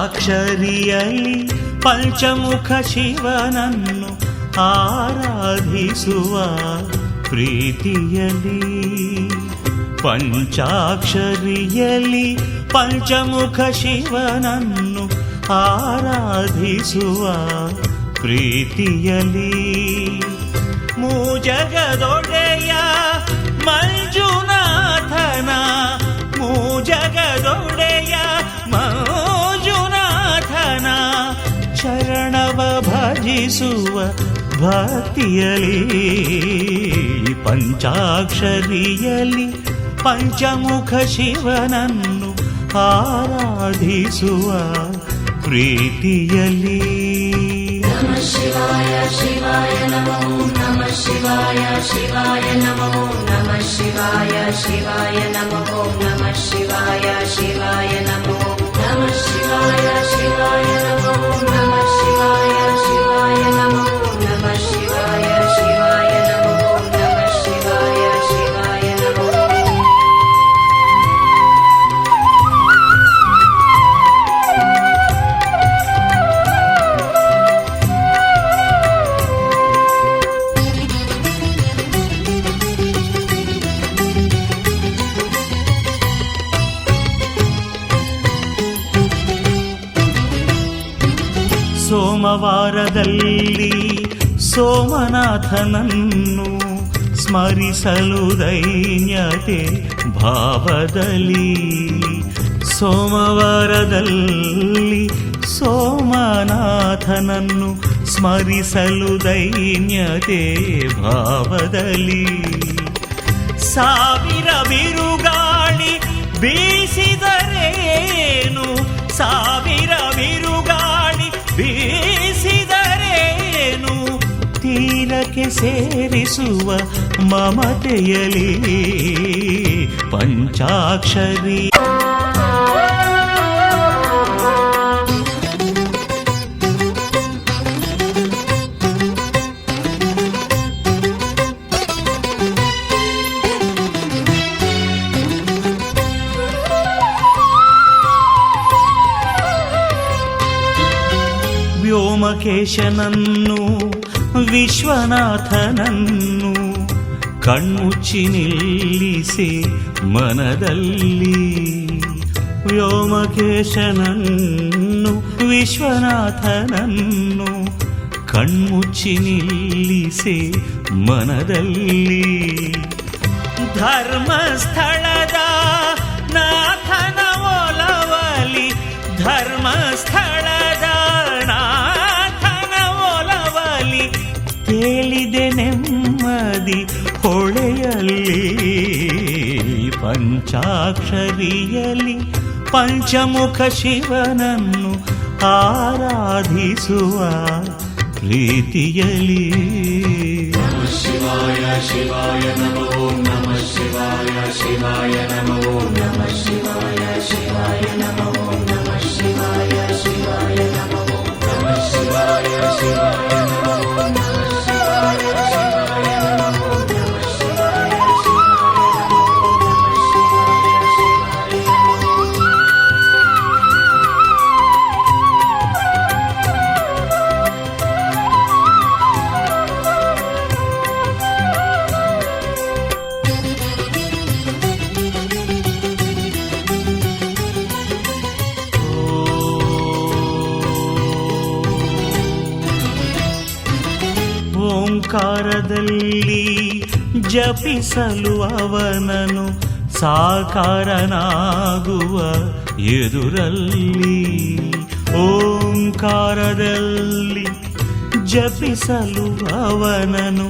ಪಂಚಾಕ್ಷರಿಯಲ್ಲಿ ಪಂಚಮುಖ ಶಿವನನ್ನು ಆರಾಧಿಸುವ ಪ್ರೀತಿಯಲ್ಲಿ, ಪಂಚಾಕ್ಷರಿಯಲ್ಲಿ ಪಂಚಮುಖ ಶಿವನನ್ನು ಆರಾಧಿಸುವ ಪ್ರೀತಿಯಲ್ಲಿ, ಮೂಜಗದೊಡೆಯ ಮಂಜುನಾಥನ, ಮೂಜಗದೊಡೆಯ ಮಂಜುನಾಥನ ಶರಣವ ಭಜಿಸುವ ಭಕ್ತಿಯಲಿ, ಪಂಚಾಕ್ಷರಿಯಲ್ಲಿ ಪಂಚಮುಖ ಶಿವನನ್ನು ಆರಾಧಿಸುವ ಪ್ರೀತಿಯಲಿ. ನಮಃ ಶಿವಾಯ ಶಿವಾಯ ನಮೋ ನಮಃ ಶಿವಾಯ ಶಿವಾಯ ನಮೋ ನಮಃ ಶಿವಾಯ ಶಿವಾಯ ನಮೋ ನಮಃ ಶಿವಾಯ ಶಿವಾಯ ನಮೋ ನಮಃ ಶಿವಾಯ ಶಿವಾಯ ನಮೋ ನಮಃ ಶಿವಾಯ ಶಿವಾಯ ನಮೋ ನಮಃ ಶಿವಾಯ ಶಿವಾಯ ನಮೋ ನಮಃ ಶಿವಾಯ ಶಿವಾಯ ನಮೋ. ಸೋಮವಾರದಲ್ಲಿ ಸೋಮನಾಥನನ್ನು ಸ್ಮರಿಸಲು ದೈನ್ಯತೆ ಭಾವದಲ್ಲಿ, ಸೋಮವಾರದಲ್ಲಿ ಸೋಮನಾಥನನ್ನು ಸ್ಮರಿಸಲು ದೈನ್ಯತೆ ಭಾವದಲ್ಲಿ, ಸಾವಿರ ಬಿರುಗಾಳಿ ಬೀಸಿದರೇನು, ಸಾವಿರ ಬಿರುಗಾಳಿ ಬೀಸಿದರೇನು ತೀರಕ್ಕೆ ಸೇರಿಸುವ ಮಮತೆಯಲಿ, ಪಂಚಾಕ್ಷರಿ ವ್ಯೋಮಕೇಶನನ್ನು ವಿಶ್ವನಾಥನನ್ನು ಕಣ್ಮುಚ್ಚಿ ನಿಲ್ಲಿಸಿ ಮನದಲ್ಲಿ, ವ್ಯೋಮಕೇಶನನ್ನು ವಿಶ್ವನಾಥನನ್ನು ಕಣ್ಮುಚ್ಚಿ ನಿಲ್ಲಿಸಿ ಮನದಲ್ಲಿ, ಧರ್ಮಸ್ಥಳದ ನಾಥನ ಒಲವಲಿ, ಧರ್ಮಸ್ಥಳದ ನಾಥನ ಒಲವಲಿ ತೇಲಿದೆ ನೆಮ್ಮದಿ ಹೊಳೆಯಲ್ಲಿ, ಪಂಚಾಕ್ಷರಿಯಲ್ಲಿ ಪಂಚಮುಖ ಶಿವನನ್ನು ಆರಾಧಿಸುವ ಪ್ರೀತಿಯಲಿ. ನಮಃ ಶಿವಾಯ ಶಿವಾಯ ನಮೋ ನಮಃ ಶಿವಾಯ ಶಿವಾಯ ನಮೋ ನಮಃ ಶಿವಾಯ ಶಿವಾಯ ನಮೋ ನಮಃ ಶಿವಾಯ ಶಿವಾಯ ನಮೋ ನಮಃ ಶಿವಾಯ ಶಿವಾಯ ನಮೋ ನಮಃ ಶಿವಾಯ ಶಿವಾಯ ನಮೋ ನಮಃ ಶಿವಾಯ ಶಿವಾಯ ನಮೋ ನಮಃ ಶಿವಾಯ ಓಂಕಾರದಲ್ಲಿ ಜಪಿಸಲು ಅವನನು ಸಾಕಾರನಾಗುವ ಎದುರಲ್ಲಿ, ಓಂಕಾರದಲ್ಲಿ ಜಪಿಸಲು ಅವನನು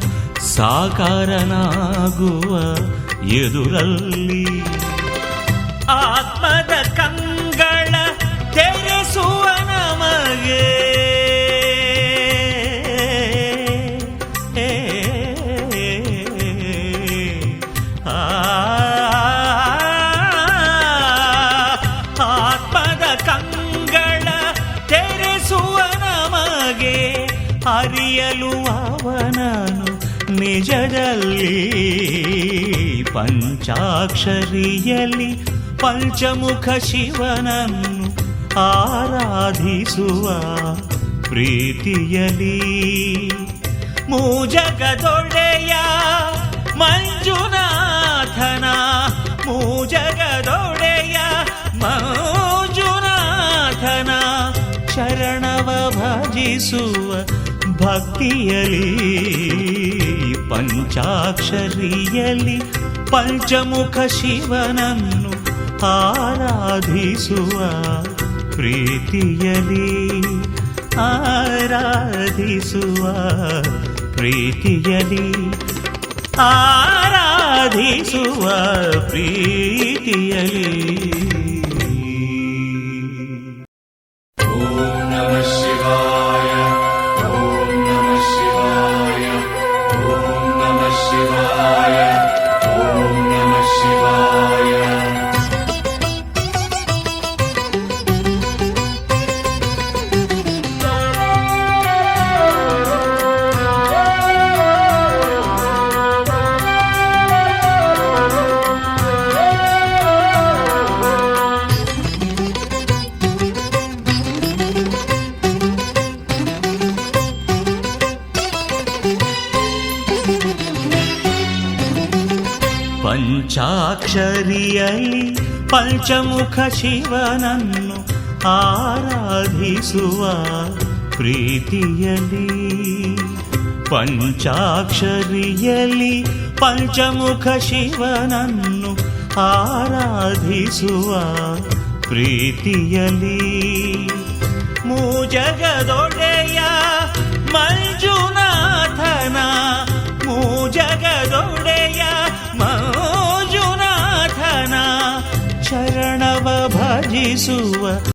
ಸಾಕಾರನಾಗುವ ಎದುರಲ್ಲಿ ಆತ್ಮದ ಕಂಗಳ ತೆರೆಸುವ ನಮಗೆ ಆತ್ಮದ ಕಂಗಳ ತೆರೆಸುವ ನಮಗೆ ಅರಿಯಲು ಅವನನು ನಿಜದಲ್ಲಿ ಪಂಚಾಕ್ಷರಿಯಲ್ಲಿ ಪಂಚಮುಖ ಶಿವನನ್ನು ಆರಾಧಿಸುವ ಪ್ರೀತಿಯಲಿ ಮೂಜಗದೊಡೆಯ ಮಂಜುನಾಥನ ಮೂಜಗದೊಡೆಯ ಮಂಜುನಾಥನ ಶರಣವ ಭಜಿಸುವ ಭಕ್ತಿಯಲಿ ಪಂಚಾಕ್ಷರಿಯಲ್ಲಿ ಪಂಚಮುಖ ಶಿವನನ್ನು ಆರಾಧಿಸುವ ಪ್ರೀತಿಯಲಿ ಆರಾಧಿಸುವ ಪ್ರೀತಿಯಲಿ ಆರಾಧಿಸುವ ಪ್ರೀತಿಯಲಿ ಪಂಚಾಕ್ಷರಿಯಲ್ಲಿ ಪಂಚಮುಖ ಶಿವನನ್ನು ಆರಾಧಿಸುವ ಪ್ರೀತಿಯಲಿ ಪಂಚಾಕ್ಷರಿಯಲ್ಲಿ ಪಂಚಮುಖ ಶಿವನನ್ನು ಆರಾಧಿಸುವ ಪ್ರೀತಿಯಲಿ ಮೂಜಗದೊಡೆಯ ಮಂಜುನಾಥನ ಮೂಜಗದೊಡೆಯ ಮಂಜುನಾಥನ ಶರಣವ ಭಜಿಸುವ